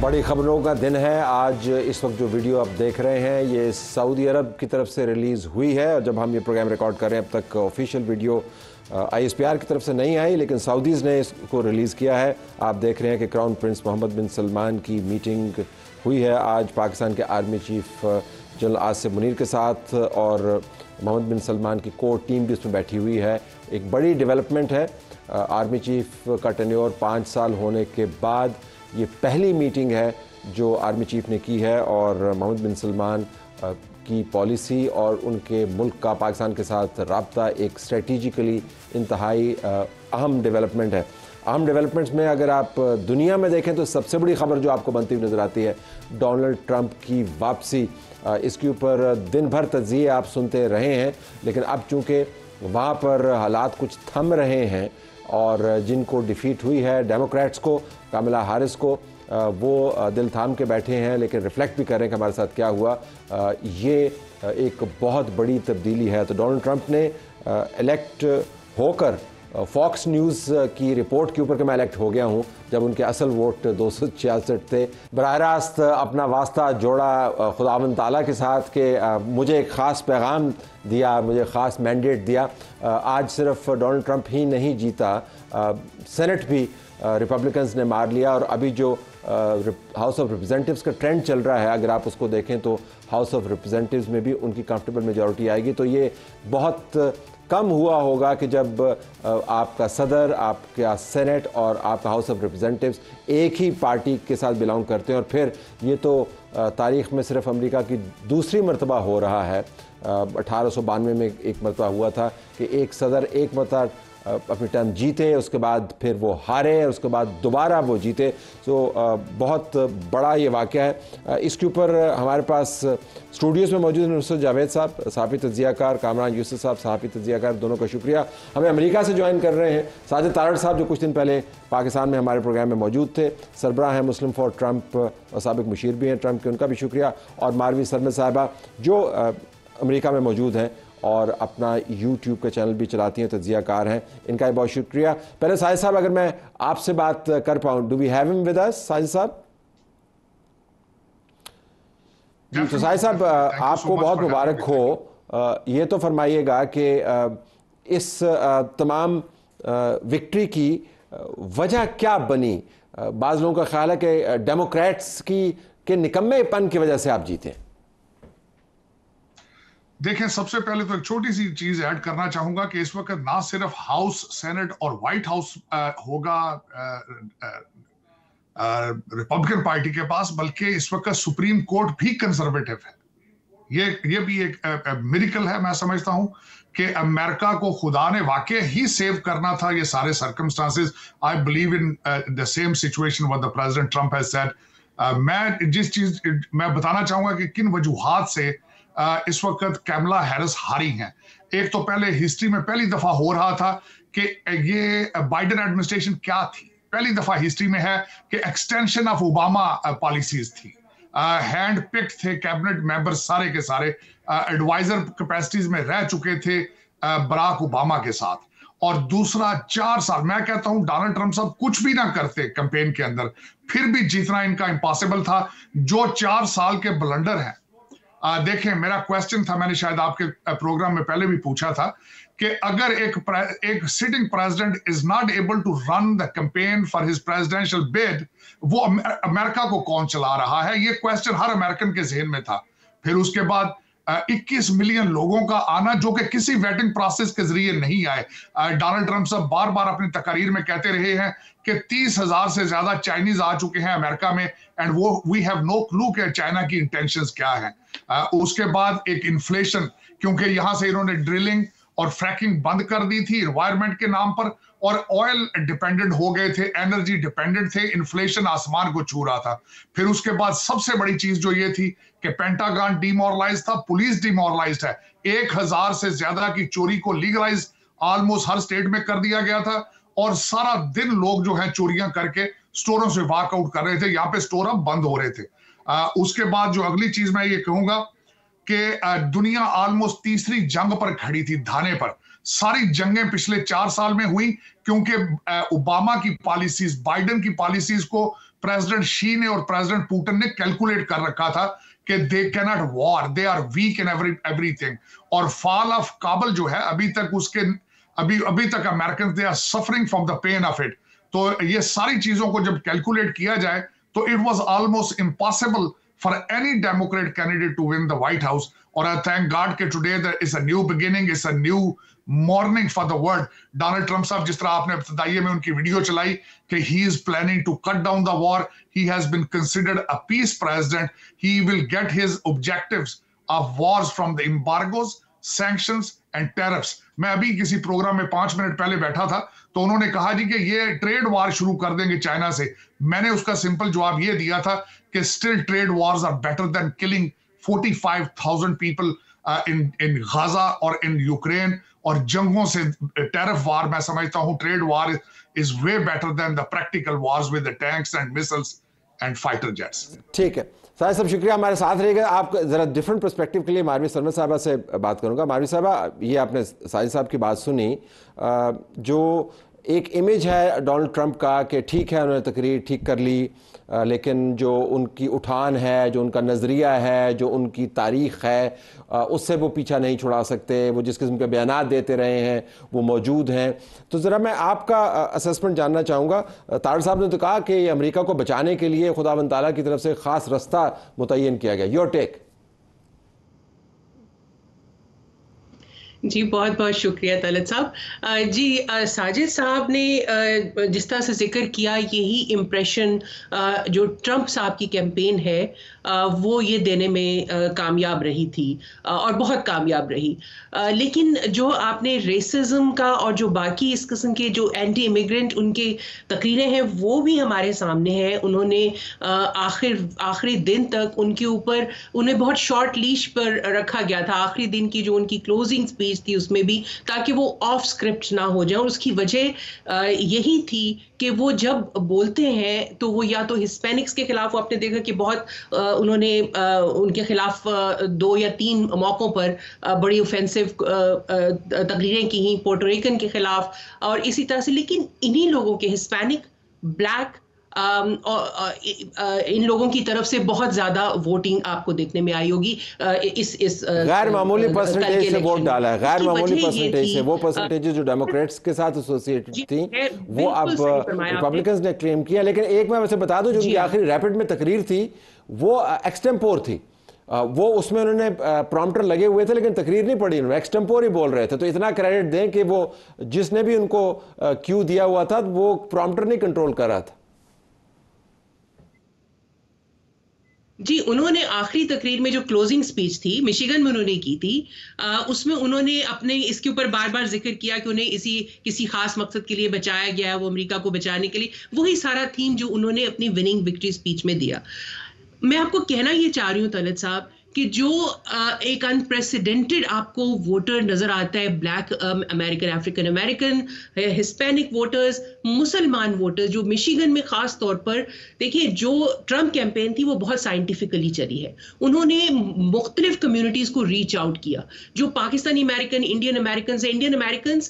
बड़ी खबरों का दिन है आज। इस वक्त जो वीडियो आप देख रहे हैं ये सऊदी अरब की तरफ से रिलीज़ हुई है और जब हम ये प्रोग्राम रिकॉर्ड कर रहे हैं अब तक ऑफिशियल वीडियो ISPR की तरफ से नहीं आई, लेकिन सऊदीज़ ने इसको रिलीज़ किया है। आप देख रहे हैं कि क्राउन प्रिंस मोहम्मद बिन सलमान की मीटिंग हुई है आज पाकिस्तान के army chief general Asif Munir के साथ और मोहम्मद बिन सलमान की कोर टीम भी उसमें बैठी हुई है। एक बड़ी डेवलपमेंट है। आर्मी चीफ का टेन्योर 5 साल होने के बाद ये पहली मीटिंग है जो आर्मी चीफ ने की है और मोहम्मद बिन सलमान की पॉलिसी और उनके मुल्क का पाकिस्तान के साथ राब्ता एक स्ट्रेटिजिकली इंतहाई अहम डेवलपमेंट है। अहम डेवलपमेंट्स में अगर आप दुनिया में देखें तो सबसे बड़ी खबर जो आपको बनती हुई नज़र आती है डोनाल्ड ट्रंप की वापसी। इसके ऊपर दिन भर तज्ज़िये आप सुनते रहे हैं, लेकिन अब चूँकि वहाँ पर हालात कुछ थम रहे हैं और जिनको डिफीट हुई है डेमोक्रेट्स को, कमला हैरिस को, वो दिल थाम के बैठे हैं लेकिन रिफ्लेक्ट भी कर रहे हैं कि हमारे साथ क्या हुआ। ये एक बहुत बड़ी तब्दीली है। तो डोनाल्ड ट्रंप ने इलेक्ट होकर फॉक्स न्यूज़ की रिपोर्ट के ऊपर कि मैं इलेक्ट हो गया हूँ, जब उनके असल वोट 266 थे, बराह रास्त अपना वास्ता जोड़ा खुदावंद ताला के साथ कि मुझे एक ख़ास पैगाम दिया, मुझे ख़ास मैंडेट दिया। आज सिर्फ डोनाल्ड ट्रंप ही नहीं जीता, सेनेट भी रिपब्लिकन्स ने मार लिया और अभी जो हाउस ऑफ रिप्रेजेंटेटिव्स का ट्रेंड चल रहा है अगर आप उसको देखें तो हाउस ऑफ रिप्रेजेंटेटिव्स में भी उनकी कंफर्टेबल मेजॉरिटी आएगी। तो ये बहुत कम हुआ होगा कि जब आपका सदर, आपका सेनेट और आपका हाउस ऑफ रिप्रेजेंटेटिव्स एक ही पार्टी के साथ बिलोंग करते हैं। और फिर ये तो तारीख़ में सिर्फ अमेरिका की दूसरी मरतबा हो रहा है। 1892 में एक मरतबा हुआ था कि एक सदर एक मरतबा अपनी टर्म जीते, उसके बाद फिर वो हारे, उसके बाद दोबारा वो जीते। तो बहुत बड़ा ये वाक़या है। इसके ऊपर हमारे पास स्टूडियोज़ में मौजूद नुसरत जावेद साहब, सहाफ़ी तज्ज़ियाकार, कामरान यूसुफ साहब, सहाफ़ी तज्ज़ियाकार, दोनों का शुक्रिया। हमें अमेरिका से ज्वाइन कर रहे हैं साजिद तारड़ साहब जो कुछ दिन पहले पाकिस्तान में हमारे प्रोग्राम में मौजूद थे, सरबराह हैं मुस्लिम फॉर ट्रंप और साबिक मुशीर भी हैं ट्रंप के, उनका भी शुक्रिया। और मारवी सरमद साहिबा जो अमेरिका में मौजूद हैं और अपना YouTube का चैनल भी चलाती हैं, तज्ज़ियाकार हैं, इनका बहुत शुक्रिया। पहले साजिद साहब अगर मैं आपसे बात कर पाऊँ, do we have him with us Sajid साहब? जी, तो साजिद साहब आपको बहुत मुबारक हो। ये तो फरमाइएगा कि इस तमाम विक्ट्री की वजह क्या बनी? बाज़ लोगों का ख्याल है कि डेमोक्रेट्स के निकम्मेपन की वजह से आप जीते। देखें, सबसे पहले तो एक छोटी सी चीज ऐड करना चाहूंगा कि इस वक्त ना सिर्फ हाउस, सेनेट और व्हाइट हाउस होगा रिपब्लिकन पार्टी के पास, बल्कि इस वक्त सुप्रीम कोर्ट भी कंजर्वेटिव है। ये भी एक मिरेकल है। मैं समझता हूं कि अमेरिका को खुदा ने वाकई ही सेव करना था ये सारे circumstances. I believe in the same situation what the president Trump has said. मैं जिस चीज मैं बताना चाहूंगा कि किन वजूहात से इस वक्त कैमला हैरिस हारी हैं। एक तो पहले हिस्ट्री में पहली दफा हो रहा था कि ये बाइडेन एडमिनिस्ट्रेशन क्या थी, पहली दफा हिस्ट्री में है कि एक्सटेंशन ऑफ ओबामा पॉलिसीज थी। हैंड पिक्ड थे कैबिनेट मेंबर्स सारे के सारे, एडवाइजर कैपेसिटीज में रह चुके थे बराक ओबामा के साथ। और दूसरा 4 साल, मैं कहता हूं डोनाल्ड ट्रंप साहब कुछ भी ना करते कैंपेन के अंदर, फिर भी जीतना इनका इम्पॉसिबल था। जो 4 साल के ब्लंडर हैं, देखें, मेरा क्वेश्चन था, मैंने शायद आपके प्रोग्राम में पहले भी पूछा था कि अगर एक sitting president is not able to run the campaign for his presidential bid, वो अमेरिका को कौन चला रहा है? ये क्वेश्चन हर अमेरिकन के जहन में था। फिर उसके बाद 21 मिलियन लोगों का आना जो कि किसी वेटिंग प्रोसेस के जरिए नहीं आए। डोनाल्ड ट्रंप साहब बार बार अपनी तकारीर में कहते रहे हैं कि 30,000 से ज्यादा चाइनीज आ चुके हैं अमेरिका में, एंड वो वी हैव नो क्लू कि चाइना की इंटेंशंस क्या हैं। उसके बाद एक इन्फ्लेशन, क्योंकि यहां से इन्होंने ड्रिलिंग और फ्रैकिंग बंद कर दी थी एनवायरमेंट के नाम पर, और ऑयल डिपेंडेंट हो गए थे, एनर्जी डिपेंडेंट थे, इन्फ्लेशन आसमान को छू रहा था। फिर उसके बाद सबसे बड़ी चीज जो ये थी कि पेंटागन डिमोरलाइज था, पुलिस डिमोरलाइज्ड है। 1000 से ज्यादा की चोरी को लीगलाइज ऑलमोस्ट हर स्टेट में कर दिया गया था, और सारा दिन लोग जो है चोरियां करके स्टोरों से वॉकआउट कर रहे थे। यहाँ पे स्टोर अब बंद हो रहे थे। उसके बाद जो अगली चीज मैं ये कहूंगा कि दुनिया ऑलमोस्ट तीसरी जंग पर खड़ी थी, धाने पर। सारी जंगें पिछले 4 साल में हुई क्योंकि ओबामा की पॉलिसीज, बाइडेन की पॉलिसीज को प्रेसिडेंट शी ने और प्रेसिडेंट पुतिन ने कैलकुलेट कर रखा था कि they can not war, they are weak in everything. और फॉल ऑफ काबुल जो है अभी तक उसके अभी तक American they are suffering from the pain of it. तो ये सारी चीजों को जब कैलकुलेट किया जाए तो it was almost impossible for any Democrat candidate to win the White House. और आई थैंक गॉड कि today there is a new beginning, it's a new morning for the world. Donald Trump साहब, जिस तरह आपने इब्तिदाइये में उनकी video चलाई कि he is planning to cut down the war, he has been considered a peace president, he will get his objectives of wars from the embargoes, sanctions and tariffs. मैं अभी किसी प्रोग्राम में 5 मिनट पहले बैठा था तो उन्होंने कहा जी कि ये ट्रेड वॉर शुरू कर देंगे चाइना से। मैंने उसका सिंपल जवाब ये दिया था कि still trade wars are better than killing 45,000 people in Gaza और इन यूक्रेन। और जंगों से टेरिफ वार मैं समझता हूं trade war is way better than the practical Wars with the tanks and missiles and fighter jets. ठीक है साहिद साहब, शुक्रिया हमारे साथ रहेगा। आप जरा डिफरेंट पर्सपेक्टिव के लिए मारवी सरमद साहबा से बात करूंगा। मारवी साहबा, ये आपने साहिद साहब की बात सुनी, जो एक इमेज है डोनाल्ड ट्रंप का कि ठीक है उन्होंने तकरीर ठीक कर ली, लेकिन जो उनकी उठान है, जो उनका नज़रिया है, जो उनकी तारीख़ है, उससे वो पीछा नहीं छुड़ा सकते। वो जिस किस्म के बयानात देते रहे हैं वो मौजूद हैं। तो ज़रा मैं आपका असेसमेंट जानना चाहूँगा। तार साहब ने तो कहा कि अमेरिका को बचाने के लिए खुदावंद ताला की तरफ से ख़ास रास्ता मुतय्यन किया गया। Your take. जी बहुत बहुत शुक्रिया तलत साहब। जी साजिद साहब ने जिस तरह से जिक्र किया, यही इम्प्रेशन जो ट्रंप साहब की कैंपेन है वो ये देने में कामयाब रही थी और बहुत कामयाब रही। लेकिन जो आपने रेसिज्म का और जो बाकी इस किस्म के जो एंटी इमिग्रेंट उनके तकरीरें हैं वो भी हमारे सामने हैं। उन्होंने आखिरी दिन तक उनके ऊपर उन्हें बहुत शॉर्ट लीश पर रखा गया था। आखिरी दिन की जो उनकी क्लोजिंग स्पीच थी उसमें भी, ताकि वो ऑफ स्क्रिप्ट ना हो जाए। और उसकी वजह यही थी कि वो जब बोलते हैं तो वो या तो हिस्पैनिक्स के खिलाफ, वो आपने देखा कि बहुत उन्होंने उनके खिलाफ 2 या 3 मौकों पर बड़ी ऑफेंसिव तकरीरें की, पोर्टोरिकन के खिलाफ और इसी तरह से। लेकिन इन्हीं लोगों के हिस्पैनिक, ब्लैक, इन लोगों की तरफ से बहुत ज्यादा वोटिंग आपको देखने में आई होगी। इस गैर मामूली परसेंटेज से वोट डाला है, गैर मामूली परसेंटेज से। वो परसेंटेज जो डेमोक्रेट्स के साथ एसोसिएटेड थी वो अब रिपब्लिकन्स ने क्लेम किया। लेकिन एक मैं वैसे बता दूं, जो उनकी आखिरी रैपिड में तकरीर थी वो एक्सटेम्पोर थी। वो उसमें उन्होंने प्रॉम्प्टर लगे हुए थे लेकिन तकरीर नहीं पढ़ी उन्होंने, एक्सटेम्पोर ही बोल रहे थे। तो इतना क्रेडिट दें कि वो जिसने भी उनको क्यू दिया हुआ था वो प्रॉम्प्टर नहीं कंट्रोल कर रहा था। जी, उन्होंने आखिरी तकरीर में जो क्लोजिंग स्पीच थी मिशिगन में उन्होंने की थी, उसमें उन्होंने अपने इसके ऊपर बार बार जिक्र किया कि उन्हें किसी खास मकसद के लिए बचाया गया है, वो अमेरिका को बचाने के लिए। वही सारा थीम जो उन्होंने अपनी विनिंग विक्ट्री स्पीच में दिया। मैं आपको कहना ये चाह रही हूँ तलत साहब कि जो एक अनप्रेसिडेंटेड आपको वोटर नजर आता है, black American, African American, Hispanic voters, मुसलमान वोटर्स, जो मिशिगन में खास तौर पर देखिए, जो ट्रंप कैंपेन थी वो बहुत साइंटिफिकली चली है। उन्होंने मुख्तलिफ कम्युनिटीज को रीच आउट किया। जो पाकिस्तानी अमेरिकन, इंडियन अमेरिकन है, इंडियन अमेरिकन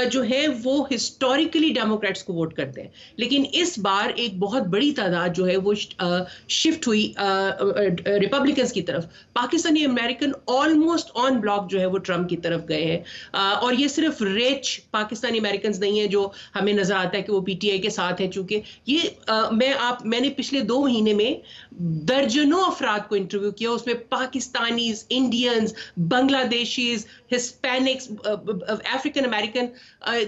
जो है वो हिस्टोरिकली डेमोक्रेट्स को वोट करते हैं, लेकिन इस बार एक बहुत बड़ी तादाद जो है वो शिफ्ट हुई रिपब्लिकन्स की तरफ। Pakistani American almost on block जो है वो ट्रंप की तरफ गए हैं। और ये सिर्फ रिच पाकिस्तानी अमेरिकन नहीं है जो हमें नजर आता है कि वो पीटीआई के साथ है। चूंकि ये मैंने पिछले 2 महीने में दर्जनों अफराद को इंटरव्यू किया, उसमें Pakistanis, Indians, Bangladeshis, Hispanics, African American,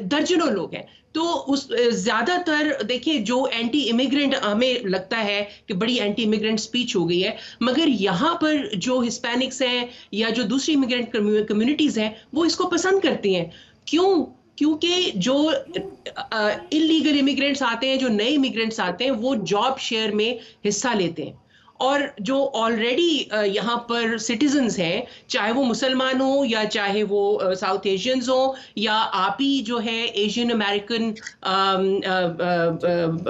दर्जनों लोग हैं। तो उस ज्यादातर देखिए जो एंटी इमिग्रेंट, हमें लगता है कि बड़ी एंटी इमिग्रेंट स्पीच हो गई है, मगर यहाँ पर जो हिस्पैनिक्स हैं या जो दूसरी इमिग्रेंट कम्युनिटीज हैं वो इसको पसंद करती हैं। क्यों? क्योंकि जो इलीगल इमिग्रेंट्स आते हैं, जो नए इमिग्रेंट्स आते हैं, वो जॉब शेयर में हिस्सा लेते हैं। और जो ऑलरेडी यहाँ पर सिटीजन्स हैं, चाहे वो मुसलमान हो या चाहे वो साउथ एशियंस हो या आप ही जो है Asian American,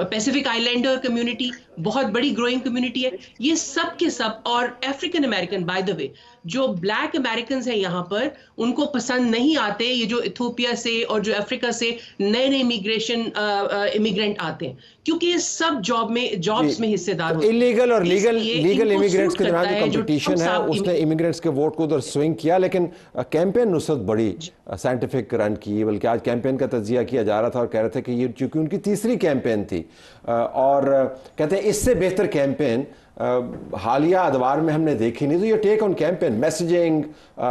Pacific islander community, बहुत बड़ी ग्रोइंग कम्युनिटी है। ये सब के सब, और African American by the way, जो ब्लैक अमेरिकन हैं यहाँ पर, उनको पसंद नहीं आते ये जो इथियोपिया से और जो अफ्रीका से नए नए इमिग्रेंट आते हैं, क्योंकि ये सब जॉब्स में हिस्सेदार होते हैं। इलीगल और लीगल इमिग्रेंट्स के दरमियान जो कंपटीशन है उसने इमिग्रेंट्स के वोट को उधर स्विंग किया। लेकिन कैंपेन नुसरत बड़ी साइंटिफिक रन की, बल्कि आज कैंपेन का तज्जिया किया जा रहा था और कह रहे थे कि ये चूंकि उनकी तीसरी कैंपेन थी और कहते हैं इससे बेहतर कैंपेन हालिया अदवार में हमने देखी नहीं। तो ये टेक ऑन कैंपेन मैसेजिंग,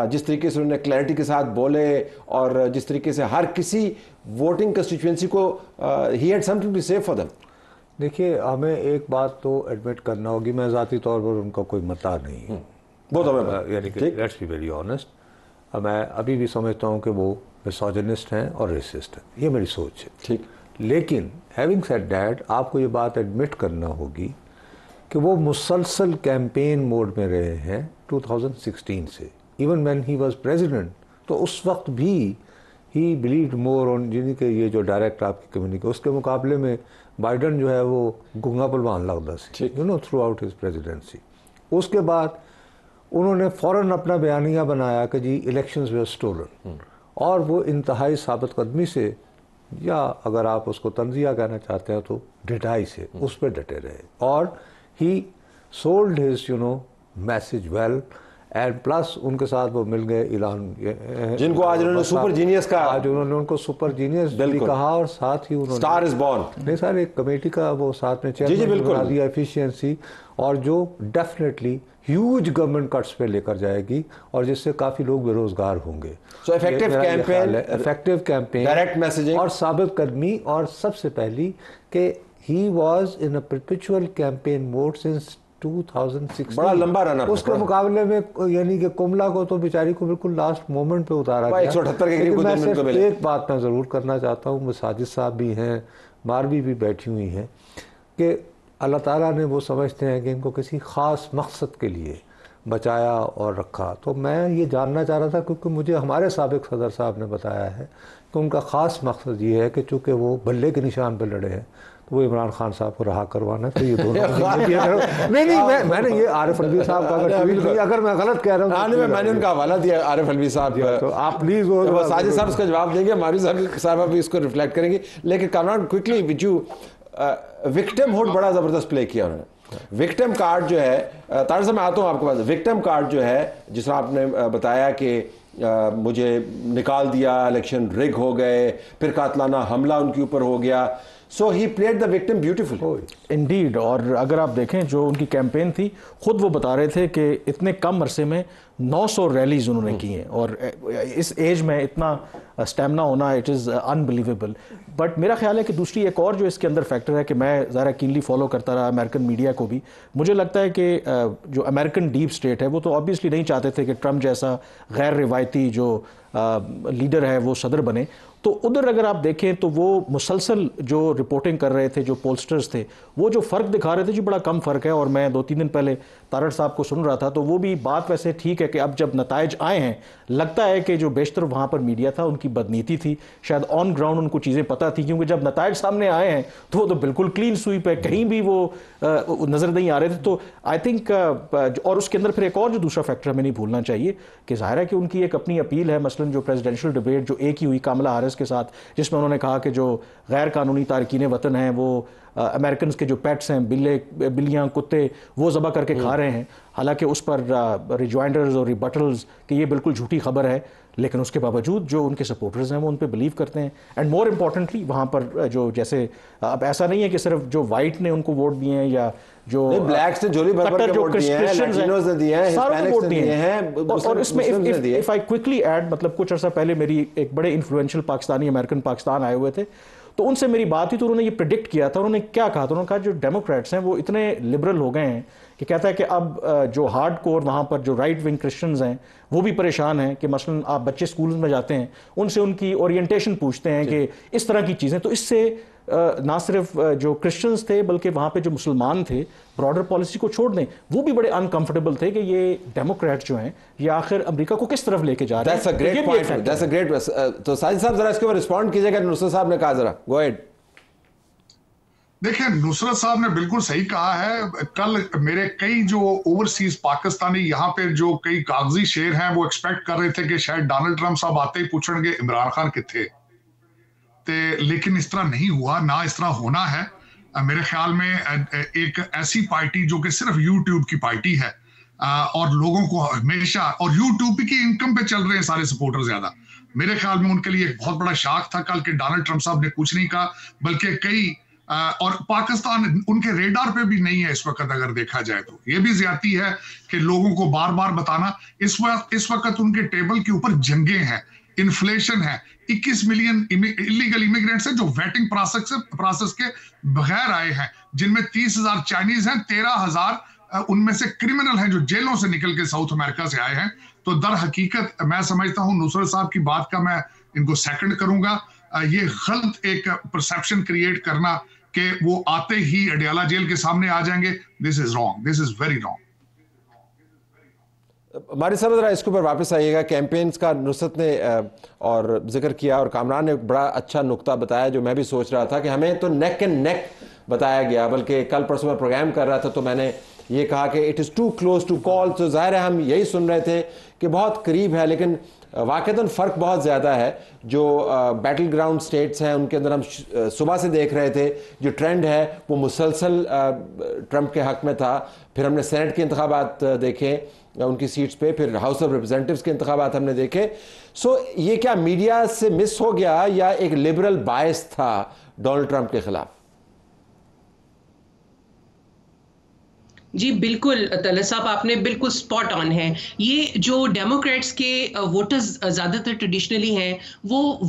जिस तरीके से उन्होंने क्लैरिटी के साथ बोले और जिस तरीके से हर किसी वोटिंग कंस्टिट्यूएंसी को ही हैड समथिंग टू से फॉर देम। देखिए, हमें एक बात तो एडमिट करना होगी, मैं ज़ाती तौर पर उनका कोई मता नहीं है, वो तो मैं यानी कि लेट्स बी वेरी ऑनेस्ट, मैं अभी भी समझता हूँ कि वो मिसोजिनिस्ट हैं और रेसिस्ट हैं, ये मेरी सोच है। ठीक, लेकिन हैविंग सेड दैट, आपको ये बात एडमिट करना होगी कि वो मुसलसल कैंपेन मोड में रहे हैं 2016 से, even when he was president. तो उस वक्त भी ही बिलीव्ड मोर ऑन जिन्हीं के ये जो डायरेक्ट आपकी कम्युनिटी, उसके मुकाबले में बाइडन जो है वो गुंगा पलवान लगता सी, you know, throughout his presidency. उसके बाद उन्होंने फ़ौरन अपना बयानिया बनाया कि जी इलेक्शंस वे स्टोलन, और वो इंतहाई साबित कदमी से, या अगर आप उसको तंजिया कहना चाहते हैं तो ढिठाई से उस पर डटे रहे, और ही sold his message well, and plus उनके साथ वो मिल गए ईरान, जिनको आज उन्होंने सुपर जीनियस कहा, आज उन्होंने उनको सुपर जीनियस भी कहा, और साथ ही उन्होंने स्टार इज बॉर्न, नहीं सर, एक कमेटी का वो साथ में चेयरमैन बना दिया, एफिशिएंसी, और जो डेफिनेटली ह्यूज गवर्नमेंट कट्स पे लेकर जाएगी और जिससे काफ़ी लोग बेरोजगार होंगे। So effective campaign, direct messaging और साबित कदमी, और सबसे पहली कि he was in a perpetual campaign mode since 2016, बड़ा लंबा रन। उसके मुकाबले में यानी कि कुमला को तो बेचारी को बिल्कुल लास्ट मोमेंट पे उतारा गया। 178 के करीब मैं सिर्फ एक बात मैं ज़रूर करना चाहता हूँ, साजिद साहब भी हैं, मारवी भी बैठी हुई हैं, कि अल्लाह ताला ने वो समझते हैं कि इनको किसी ख़ास मकसद के लिए बचाया और रखा। तो मैं ये जानना चाह रहा था, क्योंकि मुझे हमारे साबिक सदर साहब ने बताया है कि उनका ख़ास मकसद ये है कि चूँकि वो बल्ले के निशान पर लड़े हैं, तो वो इमरान खान साहब को रहा करवाना। तो ये दोनों नहीं, मैंने ये आरिफ अलवी साहब का अगर मैं गलत कह रहा हूँ, मैंने उनका हवाला दिया आरिफ अलवी साहब, तो आप प्लीज़ वो साजिद साहब उसका जवाब देंगे, मारी साहब भी इसको रिफ्लेक्ट करेंगे। लेकिन Kamran quickly which you victim hood बड़ा ज़बरदस्त प्ले किया उन्होंने। विक्टिम कार्ड जो है, तार से मैं आता हूँ आपके पास, विक्टिम कार्ड जो है जिस तरह आपने बताया कि मुझे निकाल दिया, इलेक्शन रिग हो गए, फिर कातलाना हमला उनके ऊपर हो गया, so he played the victim beautiful indeed. और अगर आप देखें जो उनकी कैंपेन थी, खुद वो बता रहे थे कि इतने कम अरसे में 900 रैलीज उन्होंने की हैं, और इस एज में इतना स्टेमिना होना, इट इज़ अनबिलीवेबल। बट मेरा ख्याल है कि दूसरी एक और जो इसके अंदर फैक्टर है कि मैं ज़रा कीनली फॉलो करता रहा अमेरिकन मीडिया को भी, मुझे लगता है कि जो अमेरिकन डीप स्टेट है वो तो ऑब्वियसली नहीं चाहते थे कि ट्रम्प जैसा गैर रिवायती जो लीडर है वो सदर बने। तो उधर अगर आप देखें तो वो मुसलसल जो रिपोर्टिंग कर रहे थे, जो पोलस्टर्स थे, वो जो फ़र्क दिखा रहे थे जी बड़ा कम फ़र्क है। और मैं 2-3 दिन पहले तारड़ साहब को सुन रहा था, तो वो भी बात वैसे ठीक है कि अब जब नताइज आए हैं, लगता है कि जो बेशतर वहाँ पर मीडिया था उनकी बदनीति थी, शायद ऑन ग्राउंड उनको चीज़ें पता थी, क्योंकि जब नताइज सामने आए हैं तो वो तो बिल्कुल क्लीन स्वीप है, कहीं भी वो नज़र नहीं आ रहे थे। तो आई थिंक और उसके अंदर फिर एक और जो दूसरा फैक्टर हमें नहीं भूलना चाहिए कि ज़ाहिर है कि उनकी एक अपनी अपील है, मसलन जो प्रेसिडेंशियल डिबेट जो एक ही हुई कामला हारिस के साथ, जिसमें उन्होंने कहा कि जो गैर कानूनी तारकीन वतन हैं वो अमेरिकन के जो पेट्स हैं, बिल्लियाँ, कुत्ते, वो ज़बह करके खा रहे हैं। हालांकि उस पर रिजॉइंडर्स और रिबटल्स कि ये बिल्कुल झूठी खबर है, लेकिन उसके बावजूद जो उनके सपोर्टर्स हैं वो उन पे बिलीव करते हैं। एंड मोर इम्पॉर्टेंटली वहाँ पर जो जैसे अब ऐसा नहीं है कि सिर्फ जो वाइट ने उनको वोट दिए हैं या जो ब्लैक्स ने जोली भर के वोट दिए हैं, लैटिनोज ने दिए हैं, हिस्पैनिक्स ने दिए हैं, और इसमें इफ आई क्विकली ऐड, मतलब कुछ अर्सा पहले मेरी एक बड़े इन्फ्लुएंशियल पाकिस्तानी अमेरिकन पाकिस्तान आए हुए थे, तो उनसे मेरी बात हुई तो उन्होंने ये प्रेडिक्ट किया था। उन्होंने क्या कहा था? उन्होंने कहा जो डेमोक्रेट्स हैं वो इतने लिबरल हो गए हैं कि कहता है कि अब जो हार्ड कोर वहाँ पर जो राइट विंग क्रिश्चियंस हैं वो भी परेशान हैं कि मसलन आप बच्चे स्कूल में जाते हैं, उनसे उनकी ओरिएंटेशन पूछते हैं कि इस तरह की चीज़ें, तो इससे ना सिर्फ जो क्रिश्चियंस थे बल्कि वहाँ पे जो मुसलमान थे ब्रॉडर पॉलिसी को छोड़ दें, वो भी बड़े अनकंफर्टेबल थे कि ये डेमोक्रेट जो हैं ये आखिर अमेरिका को किस तरफ लेके जा रहे हैं। That's a great point. That's a great. तो साजिद साहब जरा इसके ऊपर रिस्पॉन्ड कीजिएगा, नुसरत साहब ने कहा, जरा गो अहेड। देखिए, नुसरत साहब ने बिल्कुल सही कहा है। कल मेरे कई जो ओवरसीज पाकिस्तानी यहाँ पे जो कई कागजी शेर हैं वो एक्सपेक्ट कर रहे थे कि शायद डोनाल्ड ट्रंप साहब आते ही पूछेंगे इमरान खान किथे, लेकिन इस तरह नहीं हुआ, ना इस तरह होना है। मेरे ख्याल में एक ऐसी पार्टी जो कि सिर्फ यूट्यूब की पार्टी है और लोगों को हमेशा, और यूट्यूब की इनकम पे चल रहे हैं सारे सपोर्टर ज्यादा, मेरे ख्याल में उनके लिए एक बहुत बड़ा शाख था कल के डोनाल्ड ट्रंप साहब ने कुछ नहीं कहा, बल्कि कई और पाकिस्तान उनके रेडार पे भी नहीं है इस वक्त। अगर देखा जाए तो ये भी ज्यादती है कि लोगों को बार बार बताना। इस वक्त उनके टेबल के ऊपर जंगे हैं, इन्फ्लेशन है, 21 मिलियन इलीगल इमिग्रेंट्स हैं जो वेटिंग प्रोसेस के बगैर आए हैं, जिनमें 30,000 चाइनीज हैं, 13,000 उनमें से क्रिमिनल हैं जो जेलों से निकल के साउथ अमेरिका से आए हैं। तो दर हकीकत मैं समझता हूं नुसरत साहब की बात का मैं इनको सेकंड करूंगा। ये गलत एक परसेप्शन क्रिएट करना कि वो आते ही अडियाला जेल के सामने आ जाएंगे, this is wrong, this is very wrong. हमारे साहब जरा इसके ऊपर वापस आइएगा। कैंपेन्स का नुसरत ने और जिक्र किया और कामरान ने बड़ा अच्छा नुक्ता बताया जो मैं भी सोच रहा था कि हमें तो नेक एंड नेक बताया गया, बल्कि कल परसों मैं प्रोग्राम कर रहा था तो मैंने ये कहा कि it is too close to call. तो जाहिर है हम यही सुन रहे थे कि बहुत करीब है, लेकिन वाकईतन फ़र्क बहुत ज़्यादा है। जो बैटल ग्राउंड स्टेट्स हैं उनके अंदर हम सुबह से देख रहे थे जो ट्रेंड है वो मुसलसल ट्रंप के हक़ में था। फिर हमने सेनेट के इंतखाबात देखे उनकी सीट्स पे, फिर हाउस ऑफ रिप्रेजेंटेटिव्स के इंतखाबात हमने देखे। सो ये क्या मीडिया से मिस हो गया या एक लिबरल बायस था डोनाल्ड ट्रंप के खिलाफ? जी बिल्कुल तलत साहब, आपने बिल्कुल स्पॉट ऑन है। ये जो डेमोक्रेट्स के वोटर्स ज़्यादातर ट्रेडिशनली हैं वो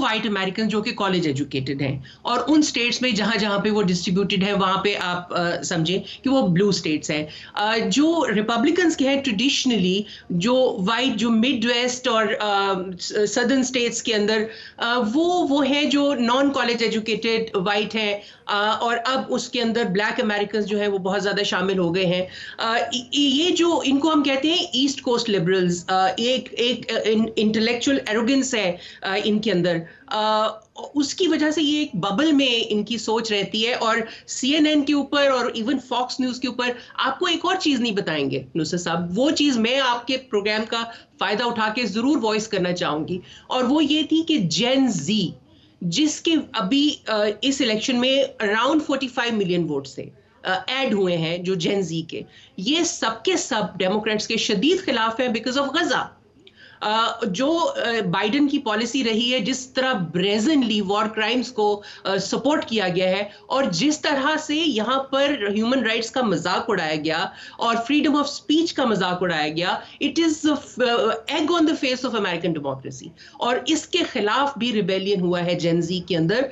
वाइट अमेरिकन जो कि कॉलेज एजुकेटेड हैं, और उन स्टेट्स में जहाँ जहाँ पे वो डिस्ट्रीब्यूटेड है वहाँ पे आप समझें कि वो ब्लू स्टेट्स हैं। जो रिपब्लिकन्स के हैं ट्रेडिशनली, जो वाइट, जो मिड वेस्ट और सदर्न स्टेट्स के अंदर वो हैं जो नॉन कॉलेज एजुकेटेड वाइट हैं, और अब उसके अंदर ब्लैक अमेरिकन जो है वो बहुत ज़्यादा शामिल हो गए हैं। ये जो इनको हम कहते हैं ईस्ट कोस्ट लिबरल्स, एक इंटेलेक्चुअल एरोगेंस है इनके अंदर, उसकी वजह से ये एक बबल में इनकी सोच रहती है। और CNN के ऊपर और इवन फॉक्स न्यूज़ के ऊपर आपको एक और चीज़ नहीं बताएंगे नुसरत साहब, वो चीज़ मैं आपके प्रोग्राम का फ़ायदा उठा के ज़रूर वॉइस करना चाहूँगी, और वो ये थी कि जेन ज़ी, जिसके अभी इस इलेक्शन में अराउंड 45 मिलियन वोट्स थे ऐड हुए हैं, जो जेन जी के, ये सबके सब डेमोक्रेट्स के शदीद खिलाफ है because of Gaza. Joe Biden की पॉलिसी रही है, जिस तरह ब्रेजनली वॉर क्राइम्स को सपोर्ट किया गया है, और जिस तरह से यहाँ पर ह्यूमन राइट्स का मजाक उड़ाया गया और फ्रीडम ऑफ स्पीच का मजाक उड़ाया गया, it is egg on the face of American democracy. और इसके खिलाफ भी रिबेलियन हुआ है जेन जी के अंदर।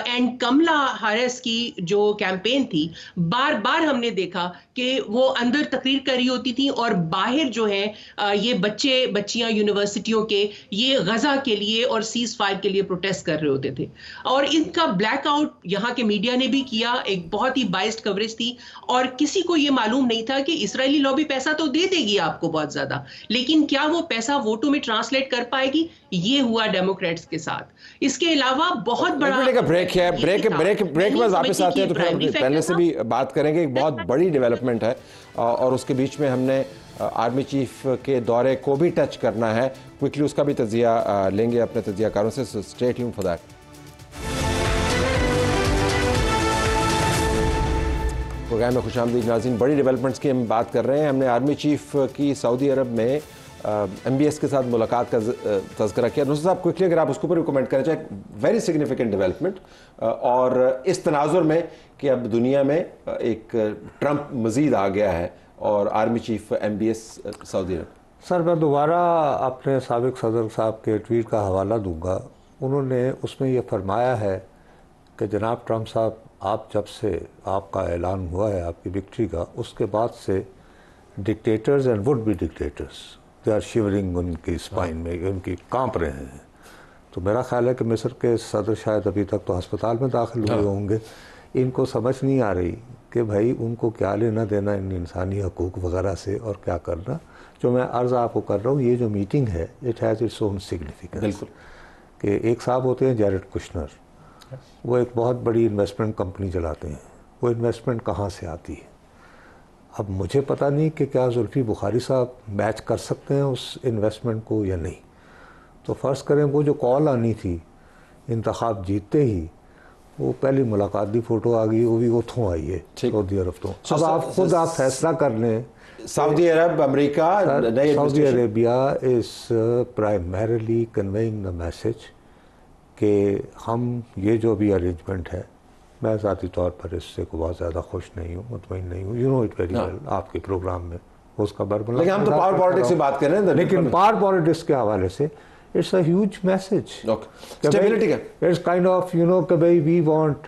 एंड कमला हैरिस की जो कैंपेन थी, बार बार हमने देखा कि वो अंदर तकरीर कर रही होती थी और बाहर जो है ये बच्चियां यूनिवर्सिटियों के ये गजा के लिए और सीज फायर के लिए प्रोटेस्ट कर रहे होते थे। और इनका ब्लैकआउट यहाँ के मीडिया ने भी किया, एक बहुत ही बाइस्ड कवरेज थी, और किसी को ये मालूम नहीं था कि इजरायली लॉबी पैसा तो दे देगी आपको बहुत ज्यादा, लेकिन क्या वो पैसा वोटों में ट्रांसलेट कर पाएगी? ये हुआ डेमोक्रेट्स के साथ। इसके अलावा बहुत बड़ा ब्रेक है, ब्रेक में वापस आते हैं तो फिर हम पहले से भी बात करेंगे। एक बहुत बड़ी डेवलपमेंट है और उसके बीच में हमने आर्मी चीफ के दौरे को भी टच करना है। क्विकली उसका भी तजिया लेंगे अपने तजियाकारों से। Stay tuned for that. Programme में खुशामदीद नाज़रीन। बड़ी डेवलपमेंट्स की हम बात कर रहे हैं। हमने आर्मी चीफ की सऊदी अरब में MBS के साथ मुलाकात का तज़किरा किया। नुसरत साहब क्विकली अगर आप उसके ऊपर भी कमेंट करें, चाहे वेरी सिग्निफिकेंट डेवलपमेंट और इस तनाजुर में कि अब दुनिया में एक ट्रंप मज़ीद आ गया है और आर्मी चीफ MBS सऊदी अरब। सर मैं दोबारा अपने साबिक सदर साहब के ट्वीट का हवाला दूंगा। उन्होंने उसमें ये फरमाया है कि जनाब ट्रंप साहब, आप जब से आपका ऐलान हुआ है आपकी विक्ट्री का, उसके बाद से dictators and would be dictators they are shivering, उनकी स्पाइन में उनकी कांप रहे हैं। तो मेरा ख्याल है कि मिस्र के सदर शायद अभी तक तो अस्पताल में दाखिल हुए होंगे। इनको समझ नहीं आ रही कि भाई उनको क्या लेना देना इन इंसानी हकूक़ वगैरह से और क्या करना। जो मैं अर्ज़ आपको कर रहा हूँ, ये जो मीटिंग है it has its own significance. बिल्कुल कि एक साहब होते हैं जैरेड कुशनर, वो एक बहुत बड़ी इन्वेस्टमेंट कंपनी चलाते हैं। वो इन्वेस्टमेंट कहाँ से आती है? अब मुझे पता नहीं कि क्या जुल्फी बुखारी साहब मैच कर सकते हैं उस इन्वेस्टमेंट को या नहीं। तो फ़र्ज़ करें वो जो कॉल आनी थी इंतखाब जीतते ही, वो पहली मुलाकात की फ़ोटो आ गई, वो भी उतों आई है सऊदी अरब तो। अब आप खुद आप फैसला कर लें। Saudi Arab, America, Saudi Arabia is primarily conveying the message कि हम ये जो भी अरेंजमेंट है, मैं ज़ाती तौर पर इससे को बहुत ज़्यादा खुश नहीं हूँ, मुतमईन नहीं हूँ। You know it very well, आपके प्रोग्राम में उसका बरबला। लेकिन हम तो पावर पॉलिटिक्स से बात कर रहे हैं। लेकिन पावर पॉलिटिक्स के हवाले से it's a huge message. Stability का it's kind of you know कि भाई we want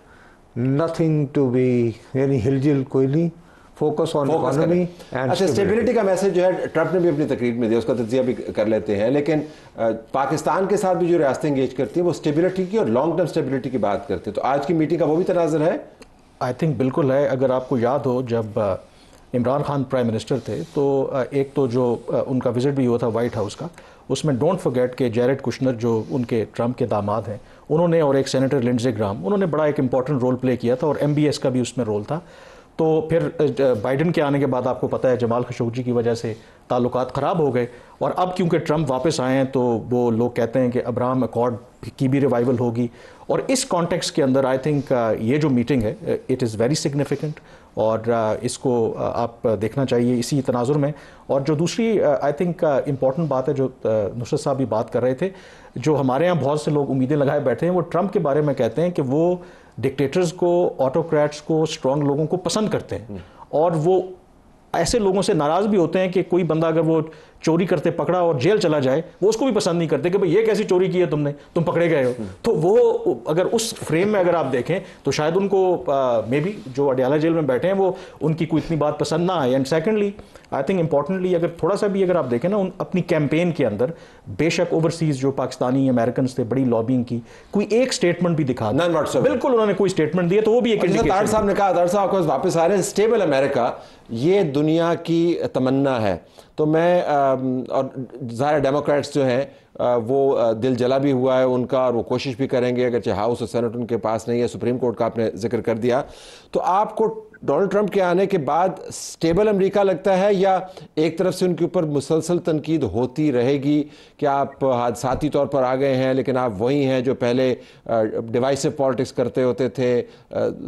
nothing to be, यानी हिलजिल कोई नहीं, फोकस ऑन इकोनॉमी एंड। अच्छा, स्टेबिलिटी का मैसेज जो है ट्रंप ने भी अपनी तकरीर में दिया, उसका तजिया भी कर लेते हैं। लेकिन पाकिस्तान के साथ भी जो रियासतें इंगेज करती हैं वो स्टेबिलिटी की और लॉन्ग टर्म स्टेबिलिटी की बात करते हैं। तो आज की मीटिंग का वो भी तनाज़ुर है। आई थिंक बिल्कुल है। अगर आपको याद हो, जब इमरान खान प्राइम मिनिस्टर थे तो एक तो जो उनका विजिट भी हुआ था वाइट हाउस का, उसमें डोंट फॉरगेट के जैरेड कुशनर जो उनके ट्रंप के दामाद हैं, उन्होंने, और एक सेनेटर लिंडसे ग्राम, उन्होंने बड़ा एक इंपॉर्टेंट रोल प्ले किया था, और MBS का भी उसमें रोल था। तो फिर बाइडन के आने के बाद आपको पता है जमाल खशोगी की वजह से ताल्लुकात ख़राब हो गए, और अब क्योंकि ट्रंप वापस आए हैं तो वो लोग कहते हैं कि अब्राहम अकॉर्ड की भी रिवाइवल होगी। और इस कॉन्टेक्स्ट के अंदर आई थिंक ये जो मीटिंग है इट इज़ वेरी सिग्निफिकेंट, और इसको आप देखना चाहिए इसी तनाजुर में। और जो दूसरी आई थिंक इम्पॉर्टेंट बात है, जो नुसरत साहब भी बात कर रहे थे, जो हमारे यहाँ बहुत से लोग उम्मीदें लगाए बैठे हैं, वो ट्रंप के बारे में कहते हैं कि वो डिक्टेटर्स को, ऑटोक्रेट्स को, स्ट्रॉन्ग लोगों को पसंद करते हैं, और वो ऐसे लोगों से नाराज़ भी होते हैं कि कोई बंदा अगर वो चोरी करते पकड़ा और जेल चला जाए, वो उसको भी पसंद नहीं करते कि भाई ये कैसी चोरी की है तुमने, तुम पकड़े गए हो। तो वो अगर उस फ्रेम में अगर आप देखें तो शायद उनको मे बी जो अडियाला जेल में बैठे हैं वो उनकी कोई इतनी बात पसंद ना आए। And secondly I think importantly अगर थोड़ा सा भी अगर आप देखें ना, अपनी कैंपेन के अंदर बेशक ओवरसीज जो पाकिस्तानी अमेरिकन थे बड़ी लॉबिंग की, कोई एक स्टेटमेंट भी दिखा बिल्कुल उन्होंने कोई स्टेटमेंट दिया, तो वो भी एक तार साहब ने कहा, तार साहब आपके पास वापस आ रहे हैं, स्टेबल अमेरिका ये दुनिया की तमन्ना है। तो मैं और ज़ाहिर डेमोक्रेट्स जो हैं वो दिल जला भी हुआ है उनका, और वो कोशिश भी करेंगे, अगरचे हाउस और सेनेट उनके पास नहीं है, सुप्रीम कोर्ट का आपने जिक्र कर दिया। तो आपको डोनाल्ड ट्रंप के आने के बाद स्टेबल अमेरिका लगता है, या एक तरफ से उनके ऊपर मुसलसल तनकीद होती रहेगी कि आप हादसाती तौर पर आ गए हैं, लेकिन आप वही हैं जो पहले डिवाइसिव पॉलिटिक्स करते होते थे,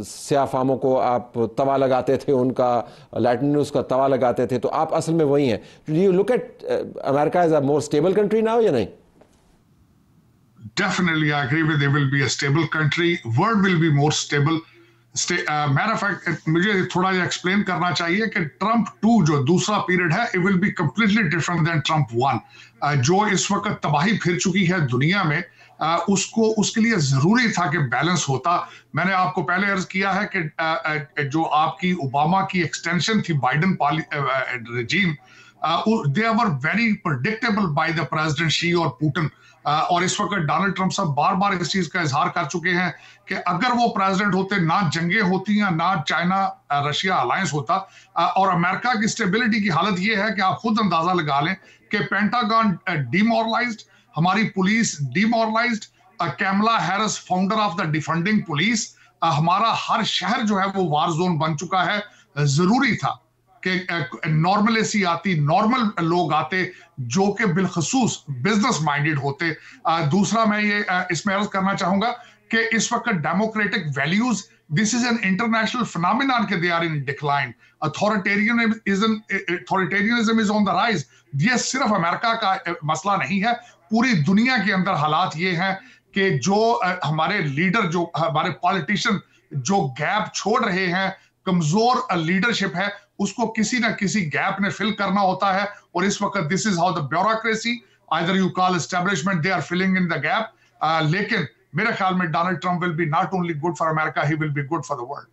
स्याह फामों को आप तवा लगाते थे, उनका लैटिन न्यूज़ का तवा लगाते थे, तो आप असल में वही हैं? Do you look at America as a more stable country now या नहीं? Definitely, I agree with. It will be a stable country. World will be more stable. Matter of fact, मुझे थोड़ा ये एक्सप्लेन करना चाहिए कि ट्रंप 2 जो दूसरा पीरियड है, it will be completely different than Trump 1. जो इस वक्त तबाही फिर चुकी है दुनिया में, उसके लिए जरूरी था कि बैलेंस होता। मैंने आपको पहले अर्ज किया है कि जो आपकी ओबामा की एक्सटेंशन थी Biden regime, they were very predictable by the president she और पुतिन। और इस वक्त डोनाल्ड ट्रंप साहब बार बार इस चीज का इजहार कर चुके हैं कि अगर वो प्रेसिडेंट होते, ना जंगे होती या ना चाइना रशिया अलायंस होता। और अमेरिका की स्टेबिलिटी की हालत ये है कि आप खुद अंदाजा लगा लें कि पेंटागन डिमोरलाइज्ड, हमारी police demoralised, Kamala Harris founder of the defending police, हमारा हर शहर जो है वो वार जोन बन चुका है। जरूरी था कि नॉर्मलेसी आती, नॉर्मल लोग आते जो कि बिलखसूस बिजनेस माइंडेड होते। दूसरा मैं ये इसमें अर्ज करना चाहूंगा कि इस वक्त democratic values, this is an international phenomenon के they are in decline. Authoritarianism is on the rise. ये सिर्फ अमेरिका का मसला नहीं है, पूरी दुनिया के अंदर हालात ये हैं कि जो हमारे लीडर, जो हमारे पॉलिटिशियन जो गैप छोड़ रहे हैं, कमजोर लीडरशिप है, उसको किसी ना किसी गैप ने फिल करना होता है। और इस वक्त this is how the bureaucracy, either you call establishment, they are filling in the gap. लेकिन मेरे ख्याल में Donald Trump will be not only good for America, he will be good for the world.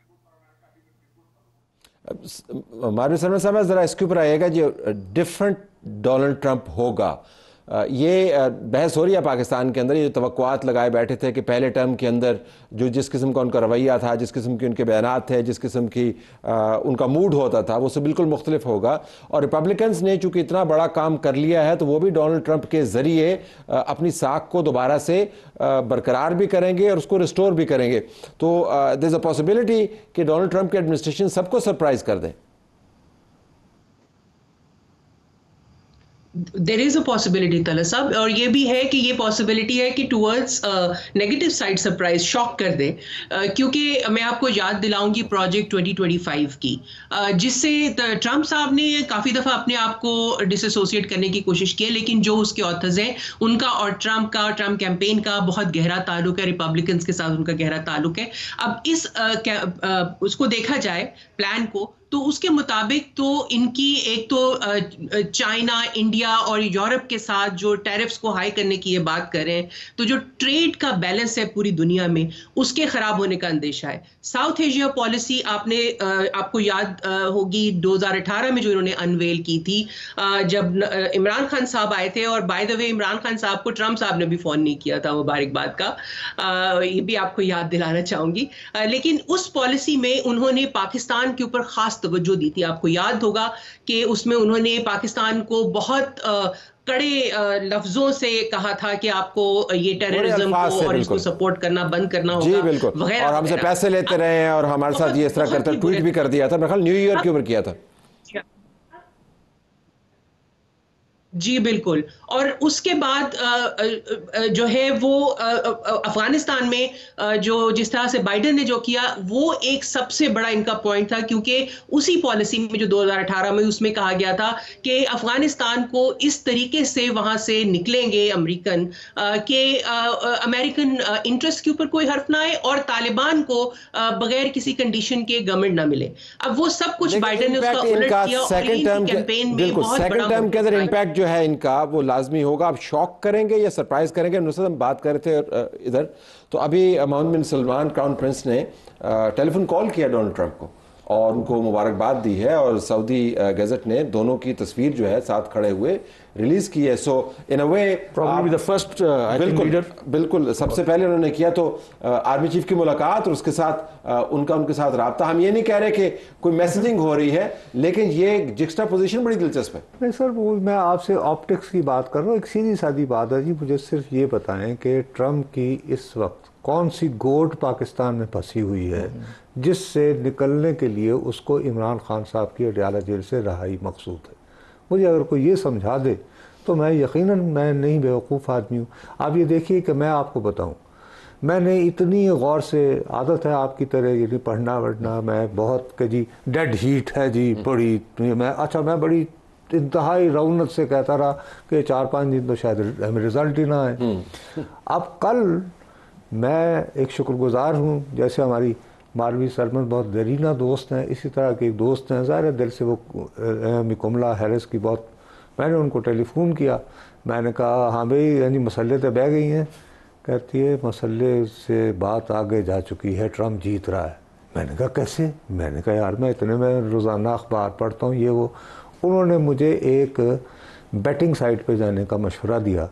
Maroof sahab जरा इसके ऊपर आएगा, जो different Donald Trump होगा, ये बहस हो रही है पाकिस्तान के अंदर। ये तवक्कुआत लगाए बैठे थे कि पहले टर्म के अंदर जो जिस किस्म का उनका रवैया था, जिस किस्म के उनके बयानात थे, जिस किस्म की उनका मूड होता था, वो सब बिल्कुल मुख्तलिफ होगा। और रिपब्लिकन्स ने चूंकि इतना बड़ा काम कर लिया है तो वो भी डोनाल्ड ट्रंप के ज़रिए अपनी साख को दोबारा से बरकरार भी करेंगे और उसको रिस्टोर भी करेंगे। तो देयर इज़ अ पॉसिबिलिटी कि डोनाल्ड ट्रंप की एडमिनिस्ट्रेशन सबको सरप्राइज कर दे। देयर इज अ पॉसिबिलिटी तला साहब, और ये भी है कि ये पॉसिबिलिटी है कि towards negative side surprise, shock कर दे, क्योंकि मैं आपको याद दिलाऊंगी प्रोजेक्ट 2025 की, जिससे ट्रंप साहब ने काफ़ी दफ़ा अपने आप को डिसएसोसिएट करने की कोशिश की है, लेकिन जो उसके ऑथर्स हैं उनका और ट्रंप कैंपेन का बहुत गहरा ताल्लुक है, रिपब्लिकन्स के साथ उनका गहरा ताल्लुक है। अब इस उसको देखा जाए प्लान को, तो उसके मुताबिक तो इनकी एक तो चाइना, इंडिया और यूरोप के साथ जो टैरिफ्स को हाई करने की ये बात कर रहे हैं, तो जो ट्रेड का बैलेंस है पूरी दुनिया में उसके खराब होने का अंदेशा है। साउथ एशिया पॉलिसी आपको याद होगी 2018 में जो इन्होंने अनवेल की थी, जब इमरान खान साहब आए थे, और by the way Imran Khan साहब को ट्रंप साहब ने भी फोन नहीं किया था, मुबारकबाद का, ये भी आपको याद दिलाना चाहूंगी। लेकिन उस पॉलिसी में उन्होंने पाकिस्तान के ऊपर खास तवज्जो दी थी। आपको याद होगा कि उसमें उन्होंने पाकिस्तान को बहुत कड़े लफ्जों से कहा था कि आपको ये टेररिज्म को और इसको सपोर्ट करना बंद करना होगा, जी बिल्कुल, और हमसे पैसे लेते रहे हैं और हमारे साथ ये इस तरह करते, ट्वीट भी कर दिया था, मेरे ख्याल न्यू ईयर के ऊपर किया था। जी बिल्कुल। और उसके बाद जो है वो अफगानिस्तान में जो जिस तरह से बाइडेन ने जो किया, वो एक सबसे बड़ा इनका पॉइंट था, क्योंकि उसी पॉलिसी में जो 2018 में उसमें कहा गया था कि अफगानिस्तान को इस तरीके से वहां से निकलेंगे अमेरिकन के अमेरिकन इंटरेस्ट के ऊपर कोई हर्फ ना आए और तालिबान को बगैर किसी कंडीशन के गवर्नमेंट ना मिले। अब वो सब कुछ बाइडेन ने उसका उलट किया और कैंपेन में बहुत बड़ा टर्म के अंदर इम्पैक्ट जो है इनका वो लाजमी होगा। अब शॉक करेंगे या सरप्राइज करेंगे, नुसरत हम बात कर रहे थे इधर, तो अभी मोहम्मद बिन सलमान क्राउन प्रिंस ने टेलीफोन कॉल किया डोनाल्ड ट्रंप को और उनको मुबारकबाद दी है, और सऊदी गजट ने दोनों की तस्वीर जो है साथ खड़े हुए रिलीज की है। सो इन अ वे प्रोबब्ली द फर्स्ट लीडर, बिल्कुल सबसे पहले उन्होंने किया तो आर्मी चीफ की मुलाकात और उसके साथ उनके साथ रब्ता। हम ये नहीं कह रहे कि कोई मैसेजिंग हो रही है, लेकिन ये जिक्स्टा पोजीशन बड़ी दिलचस्प है। नहीं सर, वो मैं आपसे ऑप्टिक्स की बात कर रहा हूँ। एक सीधी सादी बात है जी, मुझे सिर्फ ये बताएं कि ट्रंप की इस वक्त कौन सी गोट पाकिस्तान में फंसी हुई है जिससे निकलने के लिए उसको इमरान खान साहब की अडयाला जेल से रहाई मकसूद है। मुझे अगर कोई ये समझा दे तो मैं यकीनन, मैं नहीं बेवकूफ़ आदमी हूँ। आप ये देखिए कि मैं आपको बताऊँ, मैंने इतनी गौर से, आदत है आपकी तरह ये पढ़ना वढ़ना, मैं बहुत कि जी डेड हीट है जी बड़ी, मैं बड़ी इंतहाई रौनक से कहता रहा कि 4-5 दिन तो शायद हमें रिज़ल्ट ही ना आए। अब कल मैं एक शुक्रगुजार हूँ, जैसे हमारी मालवी सरमन बहुत दरीना दोस्त हैं, इसी तरह के एक दोस्त हैं, ज़ाहिर दिल से वो कमला हैरिस की बहुत, मैंने उनको टेलीफोन किया, मैंने कहा हाँ भाई यानी मसले तो बह गई हैं। कहती है मसले से बात आगे जा चुकी है, ट्रंप जीत रहा है। मैंने कहा कैसे? मैंने कहा यार मैं रोज़ाना अखबार पढ़ता हूँ ये वो। उन्होंने मुझे एक बेटिंग साइट पे जाने का मशवरा दिया,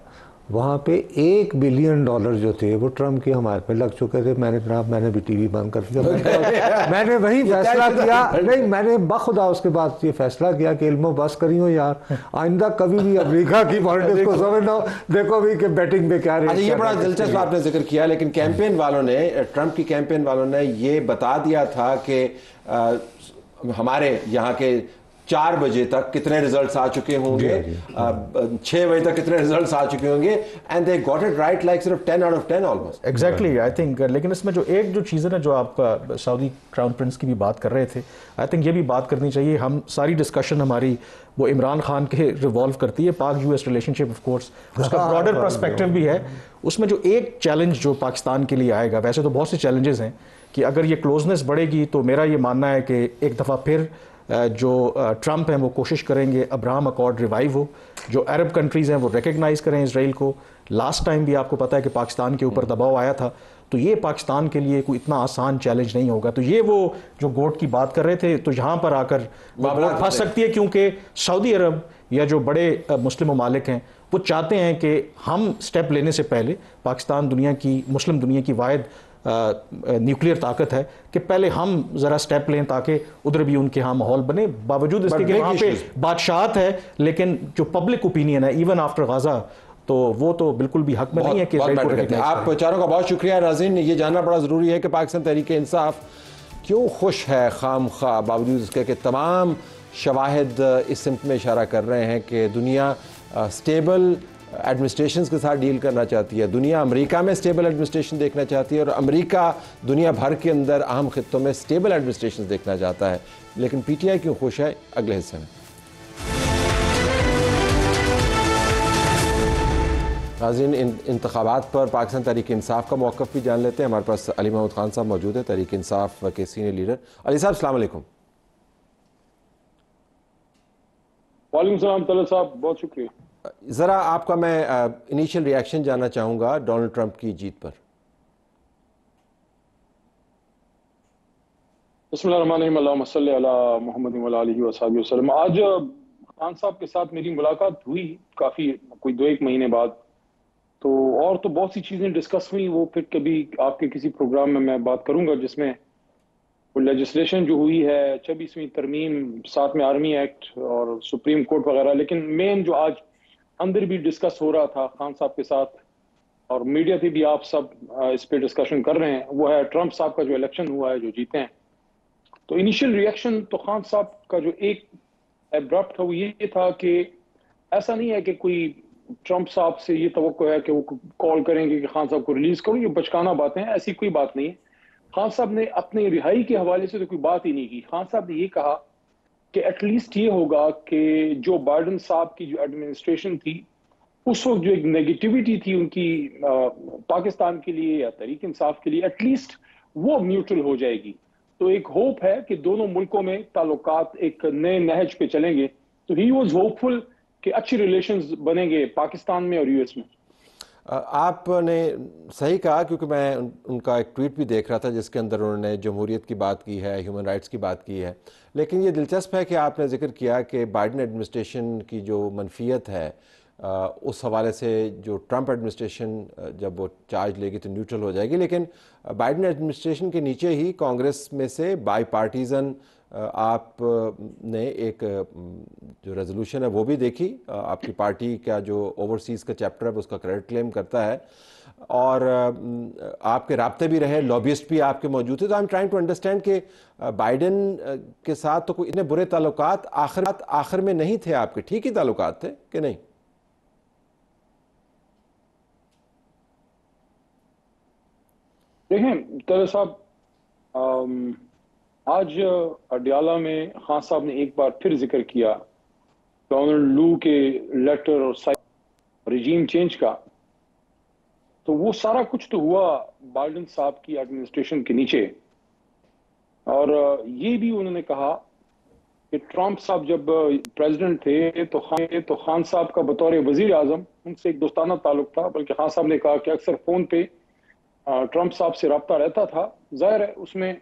वहाँ पे $1 बिलियन जो थे वो ट्रंप के हमारे पे लग चुके थे। मैंने भी टीवी बंद कर दिया। मैंने वही फैसला किया, नहीं मैंने बखुदा उसके बाद ये फैसला किया कि इल्मो बस करी हो यार, आइंदा कभी भी अमेरिका की पॉलिटिक्स को समझना, देखो भी कि बैटिंग में क्या रेट। ये बड़ा दिलचस्प आपने जिक्र किया, लेकिन कैंपेन वालों ने, ट्रंप की कैंपेन वालों ने ये बता दिया था कि हमारे यहाँ के 4 बजे तक कितने रिजल्ट्स आ चुके होंगे, 6 बजे तक कितने रिजल्ट्स आ चुके होंगे, and they got it right like सिर्फ 10 out of 10 almost. Exactly, I think. लेकिन इसमें जो चीज़ है ना, जो आप सऊदी क्राउन प्रिंस की भी बात कर रहे थे, आई थिंक ये भी बात करनी चाहिए। हम सारी डिस्कशन हमारी वो इमरान खान के रिवॉल्व करती है, पाक US रिलेशनशिप, ऑफ कोर्स उसका ब्रॉडर पर्सपेक्टिव भी है। उसमें जो एक चैलेंज जो पाकिस्तान के लिए आएगा, वैसे तो बहुत से चैलेंजेस हैं, कि अगर ये क्लोजनेस बढ़ेगी तो मेरा ये मानना है कि एक दफ़ा फिर जो ट्रंप हैं वो कोशिश करेंगे अब्राहम अकॉर्ड रिवाइव हो, जो अरब कंट्रीज़ हैं वो रिकग्नाइज़ करें इसराइल को। लास्ट टाइम भी आपको पता है कि पाकिस्तान के ऊपर दबाव आया था, तो ये पाकिस्तान के लिए कोई इतना आसान चैलेंज नहीं होगा। तो ये वो जो गोट की बात कर रहे थे, तो यहाँ पर आकर वो गोट फंस सकती है, क्योंकि सऊदी अरब या जो बड़े मुस्लिम ममालिक हैं वो चाहते हैं कि हम स्टेप लेने से पहले, पाकिस्तान दुनिया की, मुस्लिम दुनिया की वाहिद न्यूक्लियर ताकत है, कि पहले हम ज़रा स्टेप लें ताकि उधर भी उनके यहाँ माहौल बने, बावजूद इसके कि वहाँ पे बादशाहत है, लेकिन जो पब्लिक ओपिनियन है इवन आफ्टर गाज़ा, तो वो तो बिल्कुल भी हक में नहीं है कि आप चारों का बहुत शुक्रिया। नाज़रीन, ये जानना बड़ा ज़रूरी है कि पाकिस्तान तहरीक इंसाफ क्यों खुश है खाम खा, बावजूद इसके कि तमाम शवाहिद इस सिमत में इशारा कर रहे हैं कि दुनिया स्टेबल एडमिनिस्ट्रेशन के साथ डील करना चाहती है, दुनिया अमेरिका में स्टेबल एडमिनिस्ट्रेशन देखना चाहती है और अमेरिका दुनिया भर के अंदर अहम खित्तों में स्टेबल एडमिनिस्ट्रेशन देखना चाहता है। लेकिन पीटीआई क्यों खुश है, अगले हिस्से में। नाज़रीन, इंतखाबात पर पाकिस्तान तहरीक इंसाफ का मौक़िफ़ भी जान लेते हैं। हमारे पास अली महमूद खान साहब मौजूद है, तहरीक इंसाफ के सीनियर लीडर। अली साहब, अस्सलाम वालेकुम। वालेकुम सलाम तलत साहब, बहुत शुक्रिया। ज़रा आपका मैं इनिशियल रिएक्शन जानना चाहूँगा डोनाल्ड ट्रंप की जीत पर। बिस्मिल्लाहिर्रहमानिर्रहीम, अल्लाहुम्मा सल्ली अला मुहम्मद व आलिहि व सहाबिहि वसल्लम। आज खान साहब के साथ मेरी मुलाकात हुई काफ़ी कोई 2-1 महीने बाद, और तो बहुत सी चीज़ें डिस्कस हुई। वो फिर कभी आपके किसी प्रोग्राम में मैं बात करूँगा, जिसमें वो लेजिस्लेशन जो हुई है 26वीं तरमीम, साथ में आर्मी एक्ट और सुप्रीम कोर्ट वगैरह। लेकिन मेन जो आज अंदर भी डिस्कस हो रहा था खान साहब के साथ, और मीडिया पे भी आप सब इस पे डिस्कशन कर रहे हैं, वो है ट्रंप साहब का जो इलेक्शन हुआ है, जो जीते हैं। तो इनिशियल रिएक्शन तो खान साहब का जो एक एब्रप्ट था वो ये था कि ऐसा नहीं है कि कोई ट्रंप साहब से ये तवक्को है कि वो कॉल करेंगे कि खान साहब को रिलीज करो, ये बचकाना बातें हैं, ऐसी कोई बात नहीं है। खान साहब ने अपनी रिहाई के हवाले से तो कोई बात ही नहीं की। खान साहब ने ये कहा कि एटलीस्ट ये होगा कि जो बाइडन साहब की जो एडमिनिस्ट्रेशन थी, उस वक्त जो एक नेगेटिविटी थी उनकी पाकिस्तान के लिए या तहरीक इंसाफ के लिए, एटलीस्ट वो न्यूट्रल हो जाएगी। तो एक होप है कि दोनों मुल्कों में ताल्लुकात एक नए नहज पे चलेंगे। तो ही वॉज होपफुल कि अच्छी रिलेशंस बनेंगे पाकिस्तान में और यूएस में। आपने सही कहा, क्योंकि मैं उनका एक ट्वीट भी देख रहा था जिसके अंदर उन्होंने जमहूरियत की बात की है, ह्यूमन राइट्स की बात की है। लेकिन ये दिलचस्प है कि आपने जिक्र किया कि बाइडन एडमिनिस्ट्रेशन की जो मनफियत है, उस हवाले से जो ट्रंप एडमिनिस्ट्रेशन जब वो चार्ज लेगी तो न्यूट्रल हो जाएगी। लेकिन बाइडन एडमिनिस्ट्रेशन के नीचे ही कांग्रेस में से बाई पार्टीज़न आपने एक जो रेजोल्यूशन है वो भी देखी। आपकी पार्टी का जो ओवरसीज़ का चैप्टर है उसका क्रेडिट क्लेम करता है, और आपके राब्ते भी रहे, लॉबिस्ट भी आपके मौजूद थे। तो I am trying to understand कि बाइडन के साथ तो कोई इतने बुरे ताल्लुकात आखिर में नहीं थे आपके, ठीक ही ताल्लुकात थे कि नहीं? देखें तले साहब, आज अडियाला में खान साहब ने एक बार फिर जिक्र किया डोनाल्ड लू के लेटर और रिजीम चेंज का। तो वो सारा कुछ तो हुआ बाइडन साहब की एडमिनिस्ट्रेशन के नीचे, और ये भी उन्होंने कहा कि ट्रंप साहब जब प्रेसिडेंट थे तो खान साहब का बतौर वजीर आजम उनसे एक दोस्ताना ताल्लुक था। बल्कि खान साहब ने कहा कि अक्सर फोन पे ट्रंप साहब से रब्ता रहता था। जाहिर है उसमें